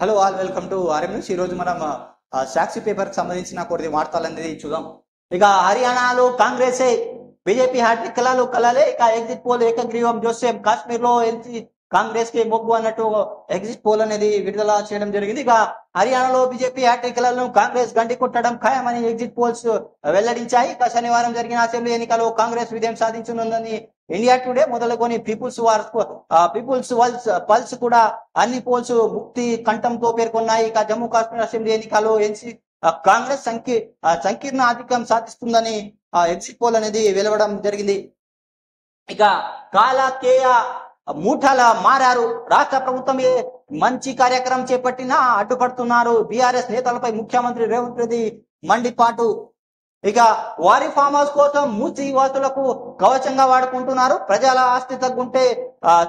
Hello all welcome to RM news. ఈ రోజు మనం సాక్షి పేపర్ కి సంబంధించిన కొన్ని వార్తలు అనేది చూద్దాం. ఇక హర్యానాలో కాంగ్రెస్ బీజేపీ హ్యాట్రిక్ కలాలు కలాలే. ఇక ఎగ్జిట్ పోల్ ఏకగ్రీవం జోసెఫ్ కాశ్మీర్ లో ఎల్సీ కాంగ్రెస్ కి మొగ్గు అన్నట్టు ఎగ్జిట్ పోల్ అనేది విడుదల చేయడం జరిగింది. ఇక హర్యానాలో బీజేపీ హ్యాట్రిక్ కలాలను కాంగ్రెస్ గండి కొట్టడం ఖాయమని ఎగ్జిట్ పోల్స్ వెల్లడించాయి. ఇక శనివారం జరిగిన అసెంబ్లీ ఎన్నికల్లో కాంగ్రెస్ విజయం సాధించనుందని ఇండియా టుడే మొదలుకొని పీపుల్స్ పల్స్ కూడా అన్ని పోల్స్ ముక్తి కంఠంతో పేర్కొన్నాయి. ఇక జమ్మూ కాశ్మీర్ అసెంబ్లీ ఎన్నికల్లో కాంగ్రెస్ సంకీర్ణ ఆధిక్యం సాధిస్తుందని ఎగ్జిట్ పోల్ అనేది వెలువడం జరిగింది. ఇక కాలకేయ మూఠల మారారు. రాష్ట్ర ప్రభుత్వం మంచి కార్యక్రమం చేపట్టినా అడ్డుపడుతున్నారు. బీఆర్ఎస్ నేతలపై ముఖ్యమంత్రి రేవంత్ రెడ్డి మండిపాటు. ఇక వారి ఫామ్ హౌస్ కోసం మూసి వాసులకు కవచంగా వాడుకుంటున్నారు. ప్రజల ఆస్తి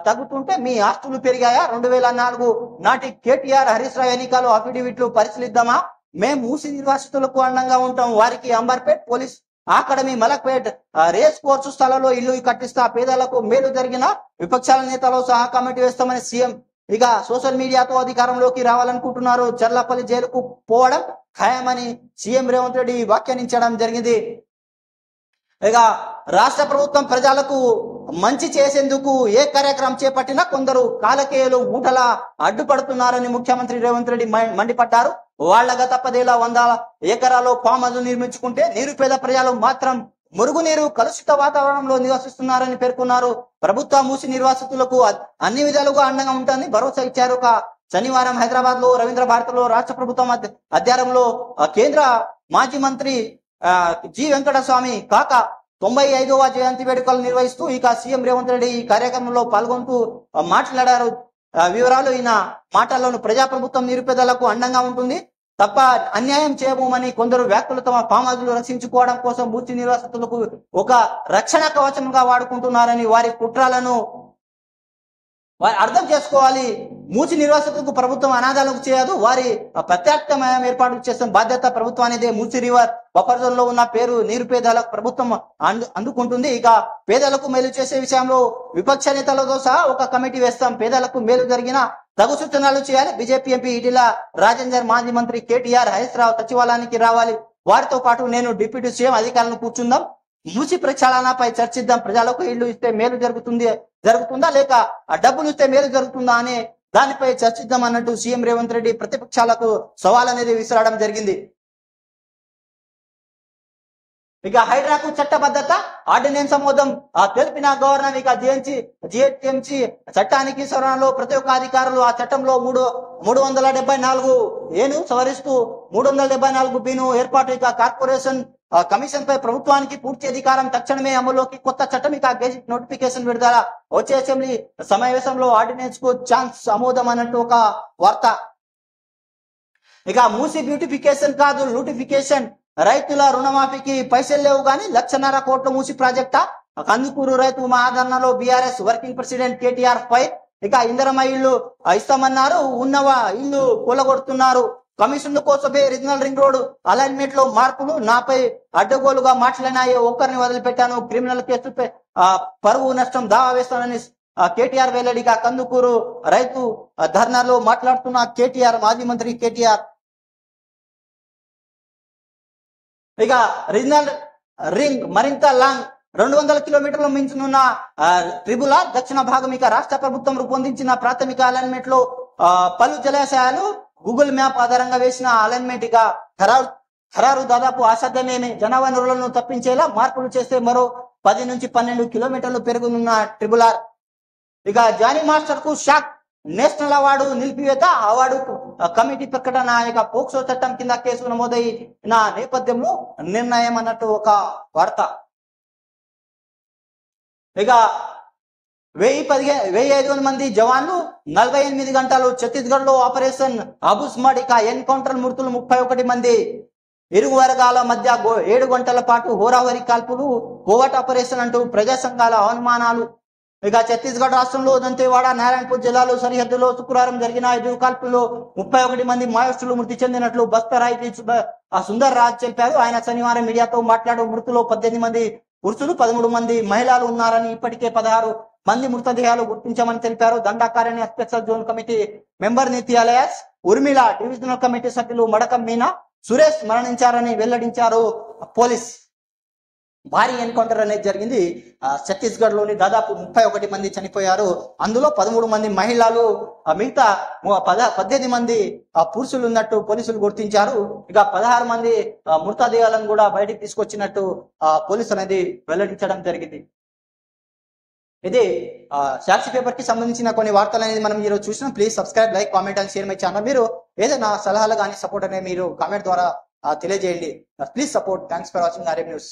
తగ్గుతుంటే మీ ఆస్తులు పెరిగాయా? 2004 నాటి కేటీఆర్ హరీష్ రావు ఎన్నికలు అఫిడవిట్లు పరిశీలిద్దామా? మేము మూసి నిర్వాసితులకు అండంగా ఉంటాం. వారికి Amberpet police academy, Malakpet race course స్థలంలో ఇల్లు కట్టిస్తా. పేదలకు మేలు జరిగిన విపక్షాల నేతలు సహా కమిటీ వేస్తామని సీఎం. ఇక సోషల్ మీడియాతో అధికారంలోకి రావాలనుకుంటున్నారు. చర్లపల్లి జైలుకు పోవడం ఖాయమని సీఎం రేవంత్ రెడ్డి వ్యాఖ్యానించడం జరిగింది. ఇక రాష్ట్ర ప్రభుత్వం ప్రజలకు మంచి చేసేందుకు ఏ కార్యక్రమం చేపట్టినా కొందరు కాలకేయులు మూటల అడ్డుపడుతున్నారని ముఖ్యమంత్రి రేవంత్ రెడ్డి మండిపడ్డారు. వాళ్ళ గత 10 వందల ఎకరాల్లో ఫామ్ హౌస్ నిర్మించుకుంటే నిరుపేద ప్రజలు మాత్రం మురుగునీరు కలుషిత వాతావరణంలో నివసిస్తున్నారని పేర్కొన్నారు. ప్రభుత్వ మూసి నిర్వాసితులకు అన్ని విధాలుగా అండగా ఉంటుందని భరోసా ఇచ్చారు. శనివారం హైదరాబాద్ లో రవీంద్ర భారతిలో రాష్ట్ర ప్రభుత్వం అధ్యయనంలో కేంద్ర మాజీ మంత్రి జి వెంకటస్వామి కాక 95వ జయంతి వేడుకలు నిర్వహిస్తూ ఇక సీఎం రేవంత్ రెడ్డి ఈ కార్యక్రమంలో పాల్గొంటూ మాట్లాడారు. వివరాలు ఈయన మాటల్లోని ప్రజాప్రభుత్వం నిరుపేదలకు అండంగా ఉంటుంది తప్ప అన్యాయం చేయబోమని కొందరు వ్యక్తులు తమ ఫామ్ హౌస్లు రక్షించుకోవడం కోసం మూసి నిర్వాసితులకు ఒక రక్షణ కవచంగా వాడుకుంటున్నారని వారి కుట్రలను అర్థం చేసుకోవాలి. మూసి నిర్వాసితులకు ప్రభుత్వం అనాథాలకు చేయదు. వారి ప్రత్యామ్నాయం ఏర్పాటు చేసిన బాధ్యత ప్రభుత్వానిదే. మూసి రివర్ బఫర్ జోన్ లో ఉన్న పేరు నిరుపేదలకు ప్రభుత్వం అందుకుంటుంది. ఇక పేదలకు మేలు చేసే విషయంలో విపక్ష నేతలతో సహా ఒక కమిటీ వేస్తాం. పేదలకు మేలు జరిగిన తగు సూచనలు చేయాలి. బీజేపీ ఎంపీ ఈటెల రాజేందర్, మాజీ మంత్రి కేటీఆర్, హరీష్ రావు సచివాలయానికి రావాలి. వారితో పాటు నేను డిప్యూటీ సీఎం అధికారులను కూర్చుందాం. మూసి ప్రక్షాళనపై చర్చిద్దాం. ప్రజలకు ఇల్లు ఇస్తే మేలు జరుగుతుందా లేక డబ్బులు ఇస్తే మేలు జరుగుతుందా అనే దానిపై చర్చిద్దాం అన్నట్టు సీఎం రేవంత్ రెడ్డి ప్రతిపక్షాలకు సవాల్ అనేది విసరడం జరిగింది. ఇక హైడ్రాకు చట్టబద్ధత ఆర్డినెన్స్ ఆమోదం తెలిపిన గవర్నర్. ఇక జిహెచ్ఎంసీ చట్టానికి సవరణలో ప్రతి ఒక్క అధికారులు ఆ చట్టంలో 374 సవరిస్తూ 374 బిను ఏర్పాటు. ఇక కార్పొరేషన్ కమిషన్ పై ప్రభుత్వానికి పూర్తి అధికారం. తక్షణమే అమలులోకి కొత్త చట్టం. ఇక గెజిట్ నోటిఫికేషన్ విడుదల. వచ్చే అసెంబ్లీ సమావేశంలో ఆర్డినెన్స్ కు ఛాన్స్ ఆమోదం అన్నట్టు ఒక వార్త. ఇక మూసి బ్యూటిఫికేషన్ కాదు లూటిఫికేషన్. రైతుల రుణమాఫీకి పైసలు లేవు గాని 1,50,000 కోట్ల మూసి ప్రాజెక్టా? కందుకూరు రైతు మహాధర్నాలో BRS working president KTR fire. ఇక ఇందిరమ్మ ఇల్లు ఇస్తామన్నారు, ఉన్నవా ఇల్లు కూలగొడుతున్నారు. కమిషన్ల కోసమే రీజనల్ రింగ్ రోడ్ అలైన్మెంట్ లో మార్పులు. నాపై అడ్డగోలుగా మాట్లాడిన ఒక్కరిని వదిలిపెట్టాను. క్రిమినల్ కేసుపై పరువు నష్టం దావా వేస్తానని కేటీఆర్ వెల్లడిగా. కందుకూరు రైతు ధర్నాలో మాట్లాడుతున్న కేటీఆర్, మాజీ మంత్రి కేటీఆర్. ఇక రీజనల్ రింగ్ మరింత లాంగ్ 200 కిలోమీటర్లు మించనున్న ట్రిబుల్ ఆర్ దక్షిణ భాగం. ఇక రాష్ట్ర ప్రభుత్వం రూపొందించిన ప్రాథమిక అలైన్మెంట్ లో పలు జలాశయాలు గూగుల్ మ్యాప్ ఆధారంగా వేసిన అలైన్మెంట్. ఇక ఖరారు దాదాపు అసాధ్యమేమి. జనవనరులను తప్పించేలా మార్పులు చేస్తే మరో 10 నుంచి 12 కిలోమీటర్లు పెరుగునున్న ట్రిబుల్ ఆర్. ఇక జానీ మాస్టర్ కు షాక్. నేషనల్ అవార్డు నిలిపివేత. అవార్డు కమిటీ ప్రకటన. ఇక పోక్సో చట్టం కింద కేసు నమోదైన నేపథ్యంలో నిర్ణయం అన్నట్టు ఒక వార్త. ఇక 1,500 మంది జవాన్లు 48 గంటలు ఛత్తీస్గఢ్ లో ఆపరేషన్ అబుస్మడ్. ఇక ఎన్కౌంటర్ మృతులు 31 మంది. ఇరు వర్గాల మధ్య 7 గంటల పాటు హోరాహోరీ కాల్పులు. కోవట్ ఆపరేషన్ అంటూ ప్రజా సంఘాల అవమానాలు. ఇక ఛత్తీస్గఢ్ రాష్ట్రంలో దంతేవాడ, నారాయణపూర్ జిల్లాలో సరిహద్దులో శుక్రవారం జరిగిన 5 కాల్పుల్లో 31 మంది మావోయిస్టులు మృతి చెందినట్లు బస్తర్ ఐజీ సుందర్ రాజ్ తెలిపారు. ఆయన శనివారం మీడియాతో మాట్లాడు మృతులు 18 మంది పురుషులు, 13 మంది మహిళలు ఉన్నారని, ఇప్పటికే 16 మంది మృతదేహాలు గుర్తించామని తెలిపారు. దండాకారణ్య స్పెషల్ జోన్ కమిటీ మెంబర్ నీతి అలయాస్ ఉర్మిళ డివిజనల్ కమిటీ సభ్యులు మడకం మీనా సురేష్ మరణించారని వెల్లడించారు పోలీస్. భారీ ఎన్కౌంటర్ అనేది జరిగింది. ఛత్తీస్గఢ్ లోని దాదాపు 31 మంది చనిపోయారు. అందులో 13 మంది మహిళలు, మిగతా 18 మంది పురుషులు ఉన్నట్టు పోలీసులు గుర్తించారు. ఇక 16 మంది మృతదేహాలను కూడా బయటికి తీసుకొచ్చినట్టు పోలీసులు అనేది వెల్లడించడం జరిగింది. ఇది సాక్షి పేపర్ కి సంబంధించిన కొన్ని వార్తలు అనేది మనం ఈరోజు చూసినాం. Please subscribe, like, comment and share my channel. మీరు ఏదైనా సలహాలు కానీ సపోర్ట్ అనేది మీరు కామెంట్ ద్వారా తెలియజేయండి. Please support. Thanks for watching RM news.